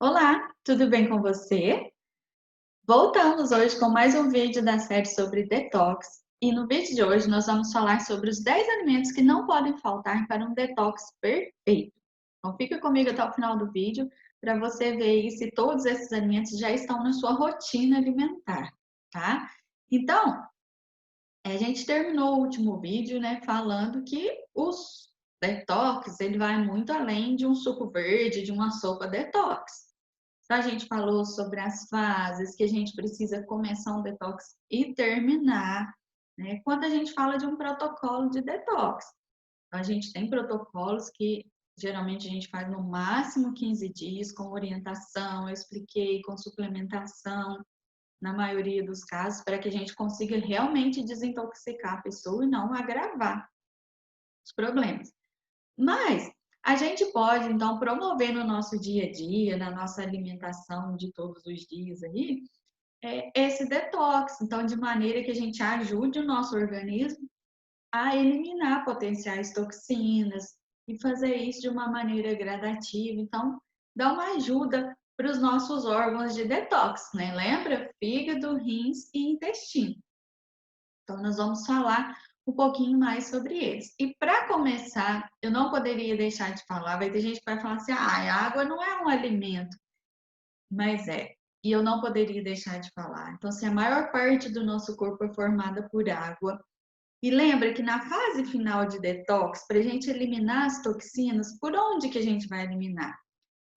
Olá, tudo bem com você? Voltamos hoje com mais um vídeo da série sobre detox. E no vídeo de hoje nós vamos falar sobre os 10 alimentos que não podem faltar para um detox perfeito. Então fica comigo até o final do vídeo para você ver aí se todos esses alimentos já estão na sua rotina alimentar, tá? Então, a gente terminou o último vídeo, né, falando que os detox, ele vai muito além de um suco verde, de uma sopa detox. Então, a gente falou sobre as fases que a gente precisa começar um detox e terminar, né? Quando a gente fala de um protocolo de detox, então, a gente tem protocolos que geralmente a gente faz no máximo 15 dias, com orientação, eu expliquei, com suplementação, na maioria dos casos, para que a gente consiga realmente desintoxicar a pessoa e não agravar os problemas. Mas a gente pode, então, promover no nosso dia a dia, na nossa alimentação de todos os dias aí, esse detox. Então, de maneira que a gente ajude o nosso organismo a eliminar potenciais toxinas e fazer isso de uma maneira gradativa. Então, dá uma ajuda para os nossos órgãos de detox, né? Lembra? Fígado, rins e intestino. Então, nós vamos falar um pouquinho mais sobre eles. E para começar, eu não poderia deixar de falar, vai ter gente que vai falar assim, ah, a água não é um alimento, mas é. E eu não poderia deixar de falar. Então, se a maior parte do nosso corpo é formada por água, e lembra que na fase final de detox, para a gente eliminar as toxinas, por onde que a gente vai eliminar?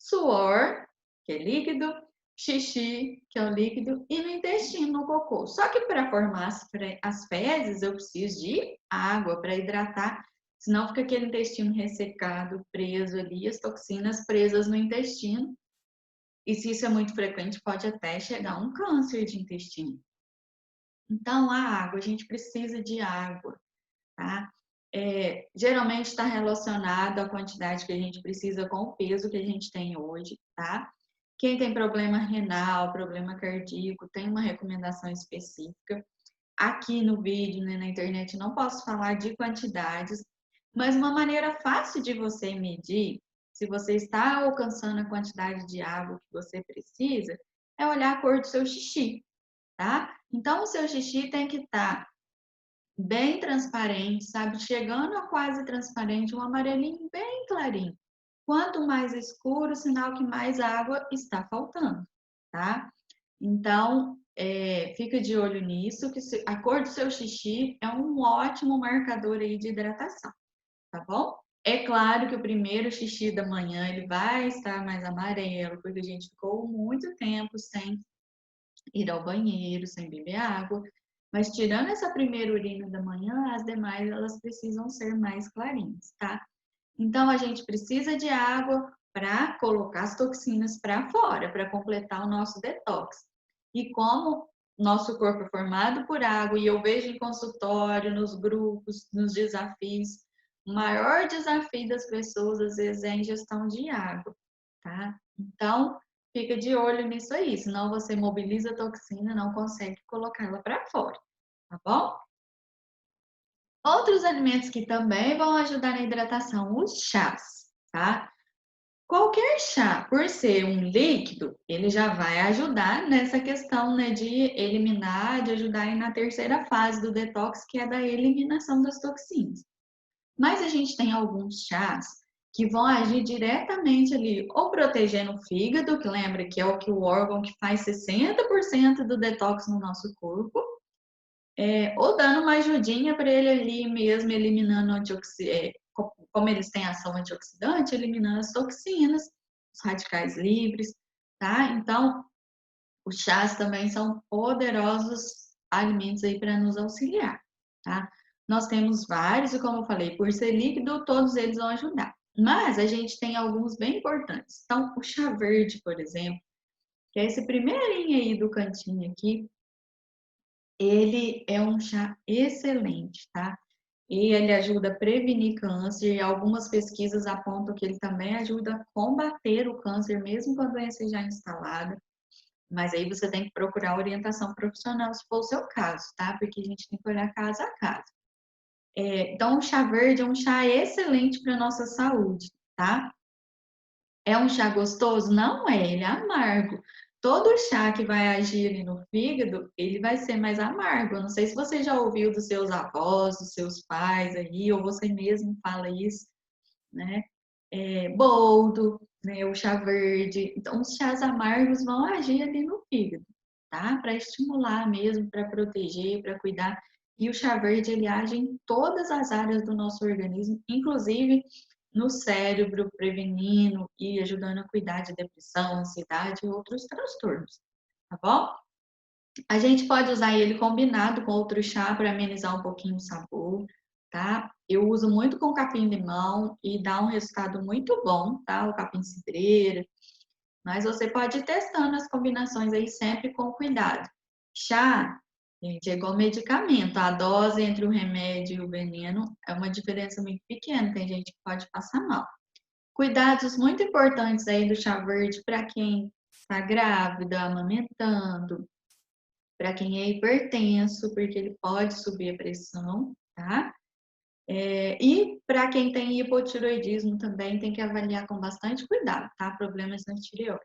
Suor, que é líquido, xixi, que é o líquido, e no intestino, no cocô. Só que para formar as fezes, eu preciso de água para hidratar, senão fica aquele intestino ressecado, preso ali, as toxinas presas no intestino. E se isso é muito frequente, pode até chegar a um câncer de intestino. Então, a água, a gente precisa de água, tá? Geralmente está relacionado à quantidade que a gente precisa com o peso que a gente tem hoje, tá? Quem tem problema renal, problema cardíaco, tem uma recomendação específica. Aqui no vídeo, né, na internet, não posso falar de quantidades, mas uma maneira fácil de você medir se você está alcançando a quantidade de água que você precisa é olhar a cor do seu xixi, tá? Então, o seu xixi tem que estar bem transparente, sabe? Chegando a quase transparente, um amarelinho bem clarinho. Quanto mais escuro, sinal que mais água está faltando, tá? Então, fica de olho nisso, que a cor do seu xixi é um ótimo marcador aí de hidratação, tá bom? É claro que o primeiro xixi da manhã ele vai estar mais amarelo, porque a gente ficou muito tempo sem ir ao banheiro, sem beber água. Mas tirando essa primeira urina da manhã, as demais elas precisam ser mais clarinhas, tá? Então a gente precisa de água para colocar as toxinas para fora, para completar o nosso detox. E como nosso corpo é formado por água, e eu vejo em consultório, nos grupos, nos desafios, o maior desafio das pessoas às vezes é a ingestão de água, tá? Então, fica de olho nisso aí, senão você mobiliza a toxina e não consegue colocá-la para fora, tá bom? Outros alimentos que também vão ajudar na hidratação, os chás, tá? Qualquer chá, por ser um líquido, ele já vai ajudar nessa questão, né, de eliminar, de ajudar aí na terceira fase do detox, que é da eliminação das toxinas. Mas a gente tem alguns chás que vão agir diretamente ali, ou protegendo o fígado, que lembra que é o órgão que faz 60% do detox no nosso corpo, ou dando uma ajudinha para ele ali mesmo, eliminando como eles têm ação antioxidante, eliminando as toxinas, os radicais livres, tá? Então, os chás também são poderosos alimentos aí para nos auxiliar, tá? Nós temos vários, e como eu falei, por ser líquido, todos eles vão ajudar. Mas a gente tem alguns bem importantes. Então, o chá verde, por exemplo, que é esse primeirinho aí do cantinho aqui, ele é um chá excelente, tá? E ele ajuda a prevenir câncer, e algumas pesquisas apontam que ele também ajuda a combater o câncer, mesmo com a doença já instalada. Mas aí você tem que procurar orientação profissional se for o seu caso, tá? Porque a gente tem que olhar caso a caso. Então, o chá verde é um chá excelente para a nossa saúde, tá? É um chá gostoso? Não é, ele é amargo. Todo chá que vai agir ali no fígado, ele vai ser mais amargo. Eu não sei se você já ouviu dos seus avós, dos seus pais aí, ou você mesmo fala isso, né? Boldo, né? O chá verde. Então, os chás amargos vão agir ali no fígado, tá? Para estimular mesmo, para proteger, para cuidar. E o chá verde, ele age em todas as áreas do nosso organismo, inclusive no cérebro, prevenindo e ajudando a cuidar de depressão, ansiedade e outros transtornos, tá bom? A gente pode usar ele combinado com outro chá para amenizar um pouquinho o sabor, tá? Eu uso muito com capim-limão e dá um resultado muito bom, tá? O capim-cidreira. Mas você pode ir testando as combinações aí sempre com cuidado. Chá, gente, é igual medicamento. A dose entre o remédio e o veneno é uma diferença muito pequena. Tem gente que pode passar mal. Cuidados muito importantes aí do chá verde para quem está grávida, amamentando, para quem é hipertenso, porque ele pode subir a pressão, tá? E para quem tem hipotiroidismo também tem que avaliar com bastante cuidado, tá? Problemas na tireoide.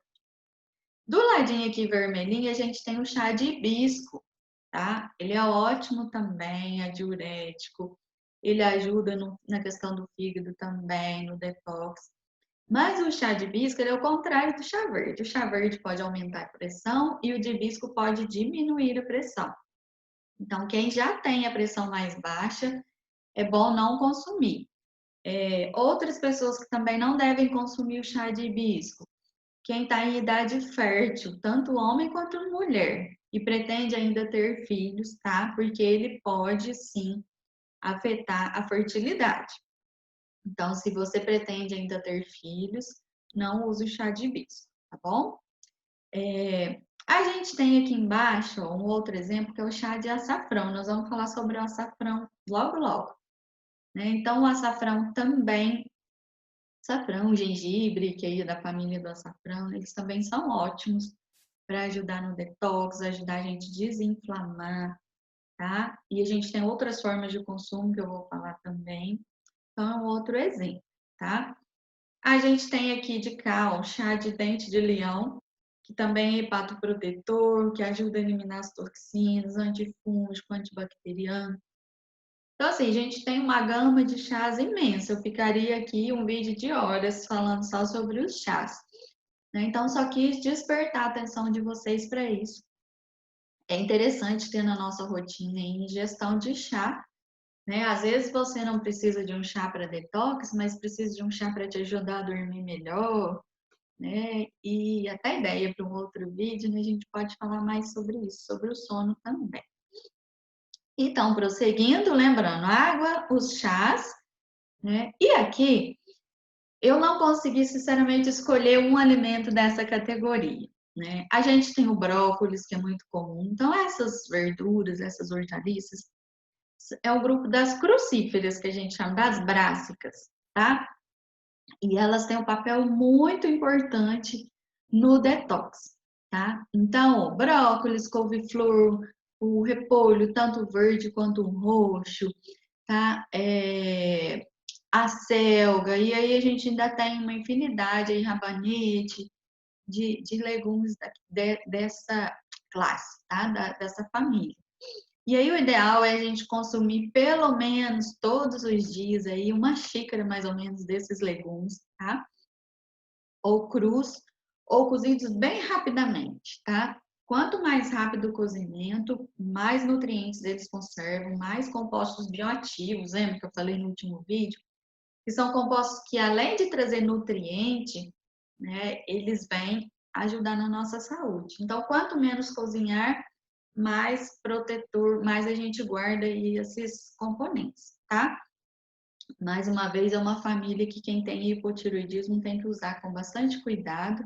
Do ladinho aqui vermelhinho a gente tem o chá de hibisco, tá? Ele é ótimo também, é diurético, ele ajuda na questão do fígado também, no detox. Mas o chá de hibisco é o contrário do chá verde. O chá verde pode aumentar a pressão e o de hibisco pode diminuir a pressão. Então, quem já tem a pressão mais baixa, é bom não consumir. Outras pessoas que também não devem consumir o chá de hibisco. Quem está em idade fértil, tanto homem quanto mulher, e pretende ainda ter filhos, tá? Porque ele pode sim afetar a fertilidade. Então, se você pretende ainda ter filhos, não use o chá de hibisco, tá bom? A gente tem aqui embaixo ó, um outro exemplo que é o chá de açafrão. Nós vamos falar sobre o açafrão logo, logo. Né? Então, o açafrão também, açafrão, gengibre, que aí é da família do açafrão, eles também são ótimos para ajudar no detox, ajudar a gente a desinflamar, tá? E a gente tem outras formas de consumo que eu vou falar também. Então, é um outro exemplo, tá? A gente tem aqui de cá, ó, chá de dente de leão, que também é hepatoprotetor, que ajuda a eliminar as toxinas, antifúngico, antibacteriano. Então, assim, a gente tem uma gama de chás imensa. Eu ficaria aqui um vídeo de horas falando só sobre os chás. Né? Então, só quis despertar a atenção de vocês para isso. É interessante ter na nossa rotina a ingestão de chá, né? Às vezes você não precisa de um chá para detox, mas precisa de um chá para te ajudar a dormir melhor, né? E até ideia para um outro vídeo, né? A gente pode falar mais sobre isso, sobre o sono também. Então, prosseguindo, lembrando, água, os chás, né? E aqui, eu não consegui, sinceramente, escolher um alimento dessa categoria, né? A gente tem o brócolis, que é muito comum. Então, essas verduras, essas hortaliças, é o grupo das crucíferas, que a gente chama das brássicas, tá? E elas têm um papel muito importante no detox, tá? Então, o brócolis, couve-flor, o repolho, tanto o verde quanto o roxo, tá? A selga, e aí a gente ainda tem uma infinidade aí, rabanete, de legumes dessa classe, tá? Dessa família. E aí o ideal é a gente consumir pelo menos todos os dias aí uma xícara mais ou menos desses legumes, tá? Ou crus ou cozidos bem rapidamente, tá? Quanto mais rápido o cozimento, mais nutrientes eles conservam, mais compostos bioativos, lembra que eu falei no último vídeo? Que são compostos que além de trazer nutriente, né, eles vêm ajudar na nossa saúde. Então, quanto menos cozinhar, mais protetor, mais a gente guarda aí esses componentes, tá? Mais uma vez, é uma família que quem tem hipotiroidismo tem que usar com bastante cuidado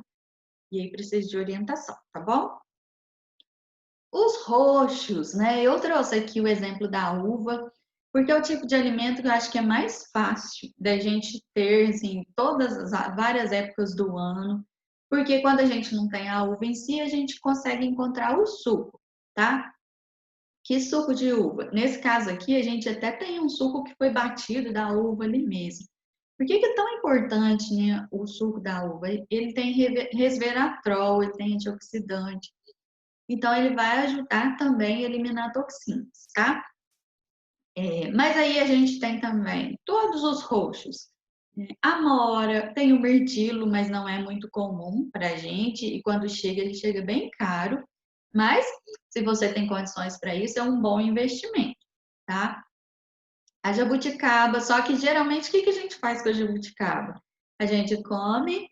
e aí precisa de orientação, tá bom? Os roxos, né? Eu trouxe aqui o exemplo da uva, porque é o tipo de alimento que eu acho que é mais fácil da gente ter, assim, todas as várias épocas do ano, porque quando a gente não tem a uva em si, a gente consegue encontrar o suco, tá? Que suco de uva? Nesse caso aqui, a gente até tem um suco que foi batido da uva ali mesmo. Por que que é tão importante, né, o suco da uva? Ele tem resveratrol, ele tem antioxidante, então ele vai ajudar também a eliminar toxinas, tá? Mas aí a gente tem também todos os roxos, né? Amora, tem o mirtilo, mas não é muito comum pra gente, e quando chega, ele chega bem caro. Mas se você tem condições para isso, é um bom investimento, tá? A jabuticaba, só que geralmente o que que a gente faz com a jabuticaba? A gente come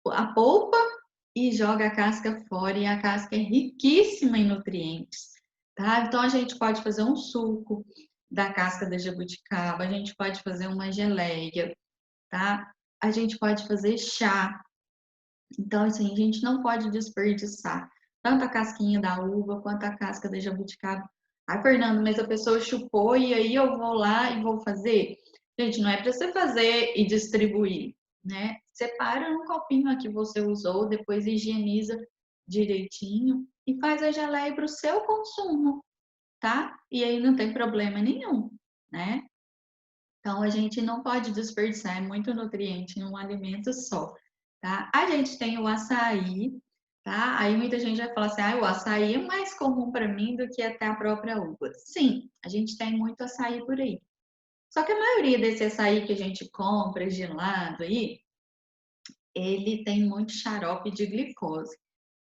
a polpa e joga a casca fora, e a casca é riquíssima em nutrientes, tá? Então a gente pode fazer um suco da casca da jabuticaba, a gente pode fazer uma geleia, tá? A gente pode fazer chá. Então, assim, a gente não pode desperdiçar tanto a casquinha da uva quanto a casca da jabuticaba. Ah, Fernando, mas a pessoa chupou e aí eu vou lá e vou fazer? Gente, não é para você fazer e distribuir, né? Separa num copinho a que você usou, depois higieniza direitinho e faz a geleia para o seu consumo, tá? E aí não tem problema nenhum, né? Então, a gente não pode desperdiçar, é muito nutriente em um alimento só, tá? A gente tem o açaí, tá? Aí muita gente vai falar assim, ah, o açaí é mais comum para mim do que até a própria uva. Sim, a gente tem muito açaí por aí. Só que a maioria desse açaí que a gente compra gelado aí, ele tem muito xarope de glicose.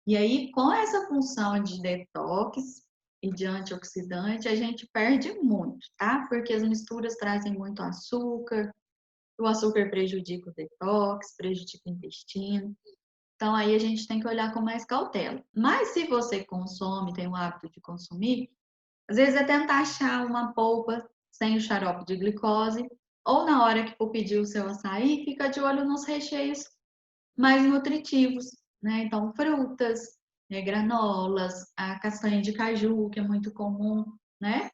E aí, com essa função de detox e de antioxidante, a gente perde muito, tá? Porque as misturas trazem muito açúcar, o açúcar prejudica o detox, prejudica o intestino. Então, aí a gente tem que olhar com mais cautela. Mas se você consome, tem o hábito de consumir, às vezes é tentar achar uma polpa sem o xarope de glicose, ou na hora que for pedir o seu açaí, fica de olho nos recheios mais nutritivos, né? Então, frutas, granolas, a castanha de caju, que é muito comum, né?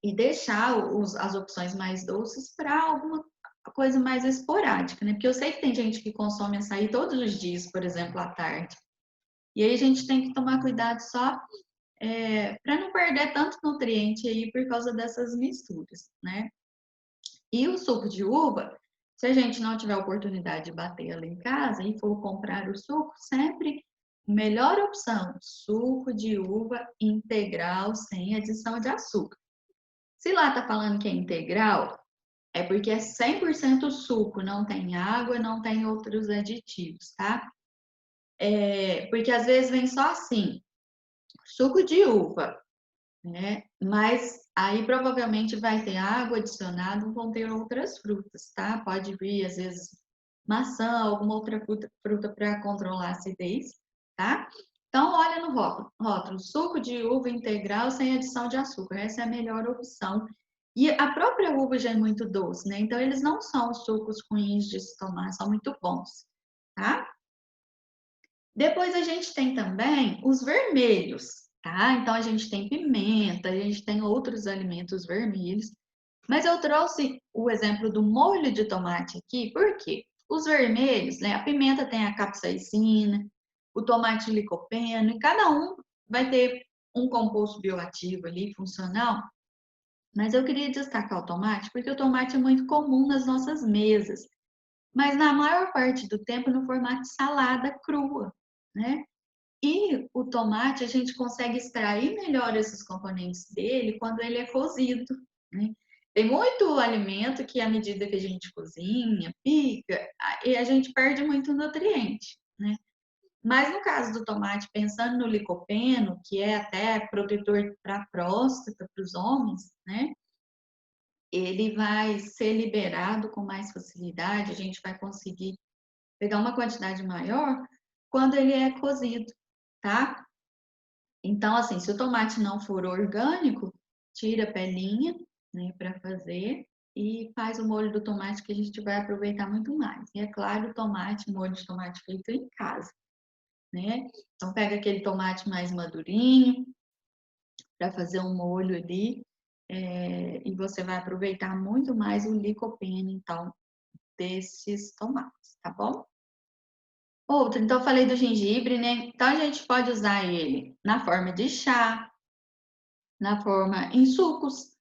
E deixar as opções mais doces para alguma coisa mais esporádica, né? Porque eu sei que tem gente que consome açaí todos os dias, por exemplo, à tarde. E aí a gente tem que tomar cuidado só para não perder tanto nutriente aí por causa dessas misturas, né? E o suco de uva, se a gente não tiver oportunidade de bater ali em casa e for comprar o suco, sempre melhor opção, suco de uva integral sem adição de açúcar. Se lá tá falando que é integral, é porque é 100% suco, não tem água, não tem outros aditivos, tá? Porque às vezes vem só assim, suco de uva, né? Mas aí provavelmente vai ter água adicionada, vão ter outras frutas, tá? Pode vir, às vezes, maçã, alguma outra fruta para controlar a acidez, tá? Então, olha no rótulo, suco de uva integral sem adição de açúcar. Essa é a melhor opção. E a própria uva já é muito doce, né? Então, eles não são sucos ruins de se tomar, são muito bons, tá? Depois a gente tem também os vermelhos, tá? Então a gente tem pimenta, a gente tem outros alimentos vermelhos. Mas eu trouxe o exemplo do molho de tomate aqui, por quê? Os vermelhos, né? A pimenta tem a capsaicina, o tomate licopeno, e cada um vai ter um composto bioativo ali, funcional. Mas eu queria destacar o tomate, porque o tomate é muito comum nas nossas mesas, mas na maior parte do tempo no formato de salada crua, né? E o tomate, a gente consegue extrair melhor esses componentes dele quando ele é cozido, né? Tem muito alimento que, à medida que a gente cozinha, pica, e a gente perde muito nutriente, né? Mas no caso do tomate, pensando no licopeno, que é até protetor para a próstata, para os homens, né? Ele vai ser liberado com mais facilidade, a gente vai conseguir pegar uma quantidade maior quando ele é cozido, tá? Então, assim, se o tomate não for orgânico, tira a pelinha, né, para fazer e faz o molho do tomate que a gente vai aproveitar muito mais. E é claro, o tomate, molho de tomate feito em casa, né? Então, pega aquele tomate mais madurinho para fazer um molho ali, e você vai aproveitar muito mais o licopeno, então, desses tomates, tá bom? Outro, então eu falei do gengibre, né? Então a gente pode usar ele na forma de chá, na forma em sucos.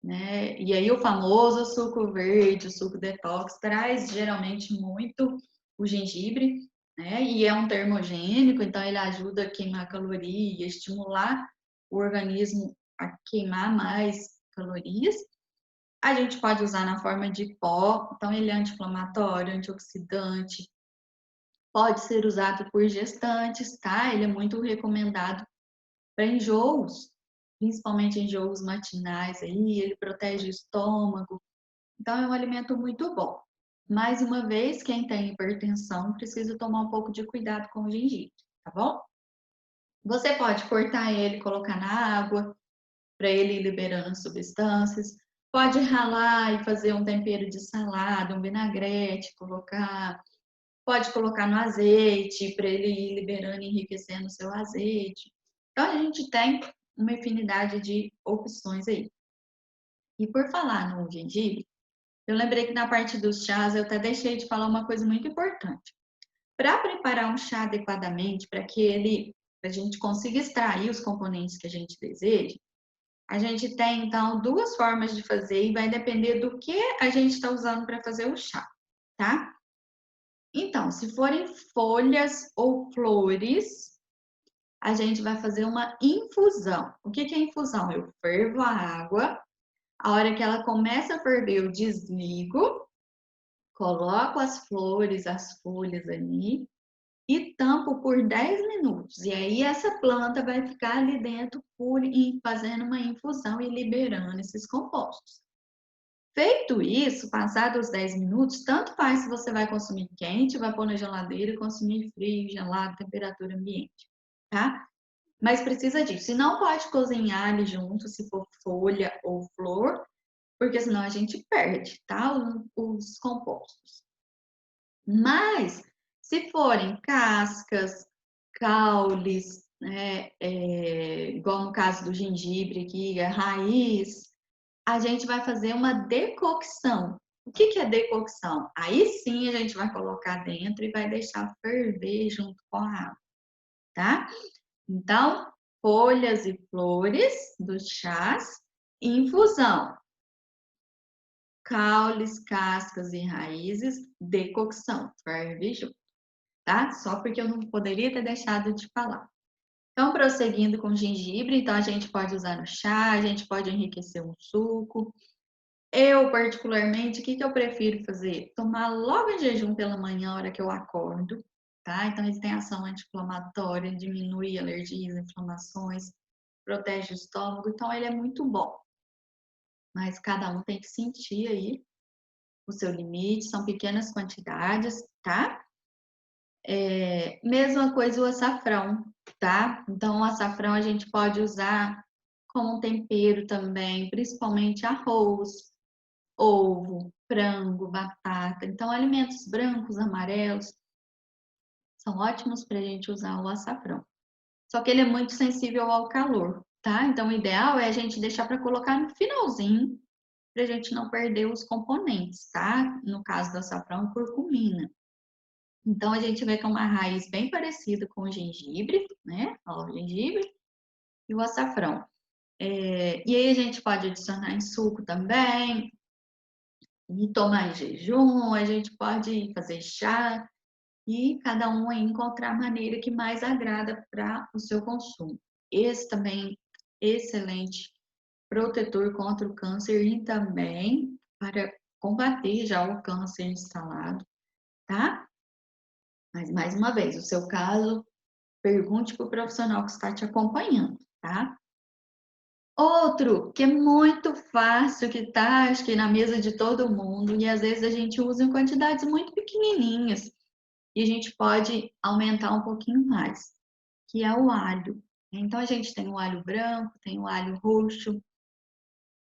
né? E aí o famoso suco verde, o suco detox, traz geralmente muito o gengibre, né? E é um termogênico, então ele ajuda a queimar caloria, estimular o organismo a queimar mais calorias. A gente pode usar na forma de pó, então ele é anti-inflamatório, antioxidante, pode ser usado por gestantes, tá? Ele é muito recomendado para enjoos, principalmente enjoos matinais aí, ele protege o estômago, então é um alimento muito bom. Mais uma vez, quem tem hipertensão precisa tomar um pouco de cuidado com o gengibre, tá bom? Você pode cortar ele, colocar na água, para ele ir liberando as substâncias. Pode ralar e fazer um tempero de salada, um vinagrete, colocar. Pode colocar no azeite para ele ir liberando e enriquecendo o seu azeite. Então a gente tem uma infinidade de opções aí. E por falar no gengibre, eu lembrei que na parte dos chás eu até deixei de falar uma coisa muito importante. Para preparar um chá adequadamente, para que a gente consiga extrair os componentes que a gente deseja, a gente tem então duas formas de fazer e vai depender do que a gente está usando para fazer o chá, tá? Então, se forem folhas ou flores, a gente vai fazer uma infusão. O que é infusão? Eu fervo a água, a hora que ela começa a ferver, eu desligo, coloco as flores, as folhas ali e tampo por 10 minutos. E aí essa planta vai ficar ali dentro fazendo uma infusão e liberando esses compostos. Feito isso, passados os 10 minutos, tanto faz se você vai consumir quente, vai pôr na geladeira, consumir frio, gelado, temperatura ambiente, tá? Mas precisa disso. E não pode cozinhar ali junto, se for folha ou flor, porque senão a gente perde, tá? Os compostos. Mas, se forem cascas, caules, né, igual no caso do gengibre aqui, a raiz, a gente vai fazer uma decocção. O que é decocção? Aí sim a gente vai colocar dentro e vai deixar ferver junto com a água, tá? Então, folhas e flores dos chás, infusão, caules, cascas e raízes, decocção, ferve junto, tá? Só porque eu não poderia ter deixado de falar. Então, prosseguindo com gengibre, então a gente pode usar no chá, a gente pode enriquecer um suco. Eu, particularmente, o que eu prefiro fazer? Tomar logo em jejum pela manhã, a hora que eu acordo, tá? Então, ele tem ação anti-inflamatória, diminui alergias, inflamações, protege o estômago, então ele é muito bom. Mas cada um tem que sentir aí o seu limite, são pequenas quantidades, tá? Mesma coisa o açafrão, tá? Então, o açafrão a gente pode usar como um tempero também, principalmente arroz, ovo, frango, batata. Então, alimentos brancos, amarelos, são ótimos para a gente usar o açafrão. Só que ele é muito sensível ao calor, tá? Então, o ideal é a gente deixar para colocar no finalzinho, para a gente não perder os componentes, tá? No caso do açafrão, curcumina. Então, a gente vê que é uma raiz bem parecida com o gengibre, né? Ó, o gengibre e o açafrão. E aí, a gente pode adicionar em suco também, e tomar em jejum, a gente pode fazer chá, e cada um aí encontrar a maneira que mais agrada para o seu consumo. Esse também excelente protetor contra o câncer e também para combater já o câncer instalado, tá? Mas mais uma vez, o seu caso, pergunte para o profissional que está te acompanhando, tá? Outro que é muito fácil, que tá, acho que na mesa de todo mundo, e às vezes a gente usa em quantidades muito pequenininhas, e a gente pode aumentar um pouquinho mais, que é o alho. Então a gente tem o alho branco, tem o alho roxo.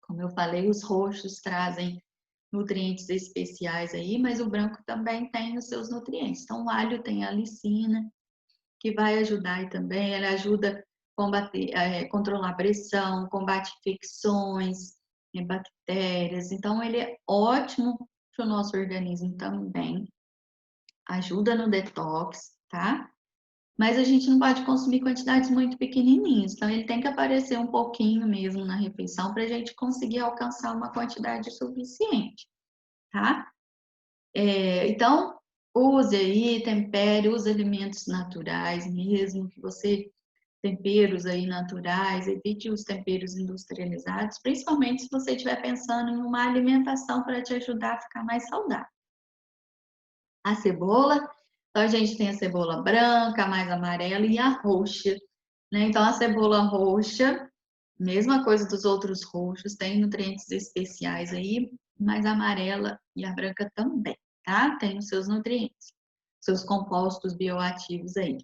Como eu falei, os roxos trazem nutrientes especiais aí, mas o branco também tem os seus nutrientes. Então o alho tem a lisina, que vai ajudar aí também, ele ajuda a combater, controlar a pressão, combate infecções, bactérias. Então ele é ótimo para o nosso organismo também. Ajuda no detox, tá? mas a gente não pode consumir quantidades muito pequenininhas. Então, ele tem que aparecer um pouquinho mesmo na refeição para a gente conseguir alcançar uma quantidade suficiente, tá? Então, use aí, tempere os alimentos naturais, mesmo que você temperos aí naturais, evite os temperos industrializados, principalmente se você estiver pensando em uma alimentação para te ajudar a ficar mais saudável. A cebola, então a gente tem a cebola branca, a mais amarela e a roxa, né? Então a cebola roxa, mesma coisa dos outros roxos, tem nutrientes especiais aí, mas a amarela e a branca também, tá? Tem os seus nutrientes, seus compostos bioativos aí.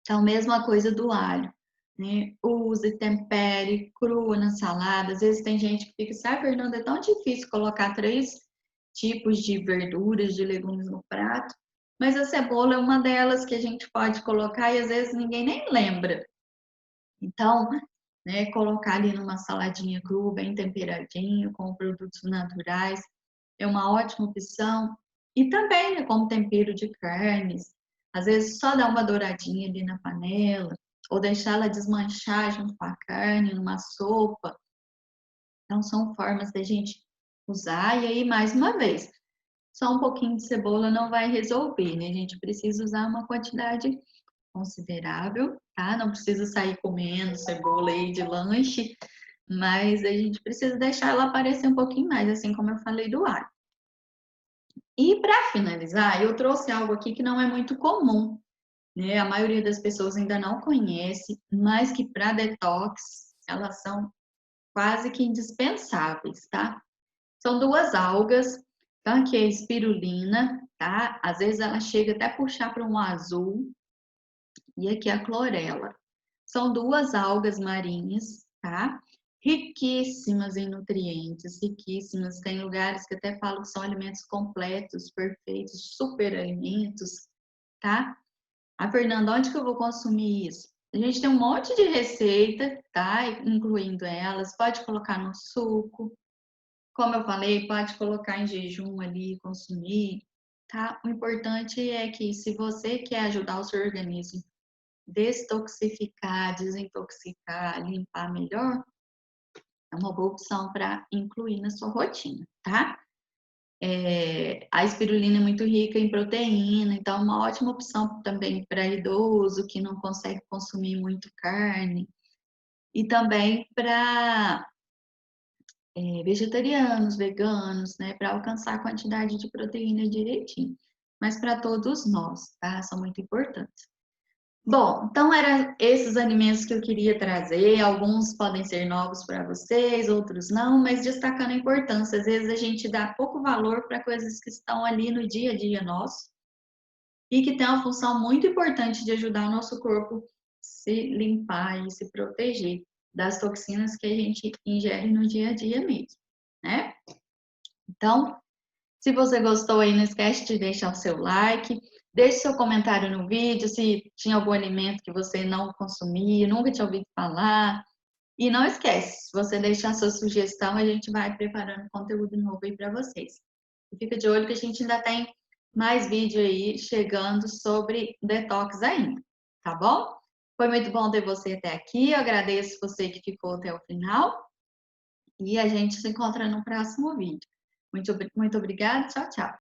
Então, mesma coisa do alho, né? Use, tempere, crua na salada. Às vezes tem gente que fica, sabe, Fernanda, é tão difícil colocar 3 tipos de verduras, de legumes no prato, mas a cebola é uma delas que a gente pode colocar e às vezes ninguém nem lembra. Então, né, colocar ali numa saladinha crua, bem temperadinho, com produtos naturais, é uma ótima opção. E também, né, como tempero de carnes, às vezes só dar uma douradinha ali na panela, ou deixar ela desmanchar junto com a carne numa sopa. Então, são formas da gente usar. E aí, mais uma vez, só um pouquinho de cebola não vai resolver, né? A gente precisa usar uma quantidade considerável, tá? Não precisa sair comendo cebola aí de lanche, mas a gente precisa deixar ela aparecer um pouquinho mais, assim como eu falei do alho. E para finalizar, eu trouxe algo aqui que não é muito comum, né? A maioria das pessoas ainda não conhece, mas que para detox elas são quase que indispensáveis, tá? São 2 algas, tá? Que é a espirulina, tá? Às vezes ela chega até a puxar para um azul, e aqui a clorela. São 2 algas marinhas, tá? Riquíssimas em nutrientes, riquíssimas. Tem lugares que até falam que são alimentos completos, perfeitos, super alimentos, tá? Ah, Fernanda, onde que eu vou consumir isso? A gente tem um monte de receita, tá? Incluindo elas. Pode colocar no suco. Como eu falei, pode colocar em jejum ali, consumir, tá? O importante é que se você quer ajudar o seu organismo detoxificar, desintoxicar, limpar melhor, é uma boa opção para incluir na sua rotina, tá? A espirulina é muito rica em proteína, então é uma ótima opção também para idoso que não consegue consumir muito carne e também para vegetarianos, veganos, né, para alcançar a quantidade de proteína direitinho. Mas para todos nós, tá? São muito importantes. Bom, então eram esses alimentos que eu queria trazer. Alguns podem ser novos para vocês, outros não, mas destacando a importância. Às vezes a gente dá pouco valor para coisas que estão ali no dia a dia nosso e que tem uma função muito importante de ajudar o nosso corpo se limpar e se proteger das toxinas que a gente ingere no dia a dia mesmo, né? Então, se você gostou aí, não esquece de deixar o seu like, deixe seu comentário no vídeo, se tinha algum alimento que você não consumia, nunca tinha ouvido falar. E não esquece, se você deixar sua sugestão, a gente vai preparando conteúdo novo aí para vocês. E fica de olho que a gente ainda tem mais vídeo aí chegando sobre detox ainda, tá bom? Foi muito bom ter você até aqui, eu agradeço você que ficou até o final e a gente se encontra no próximo vídeo. Muito obrigada, tchau, tchau.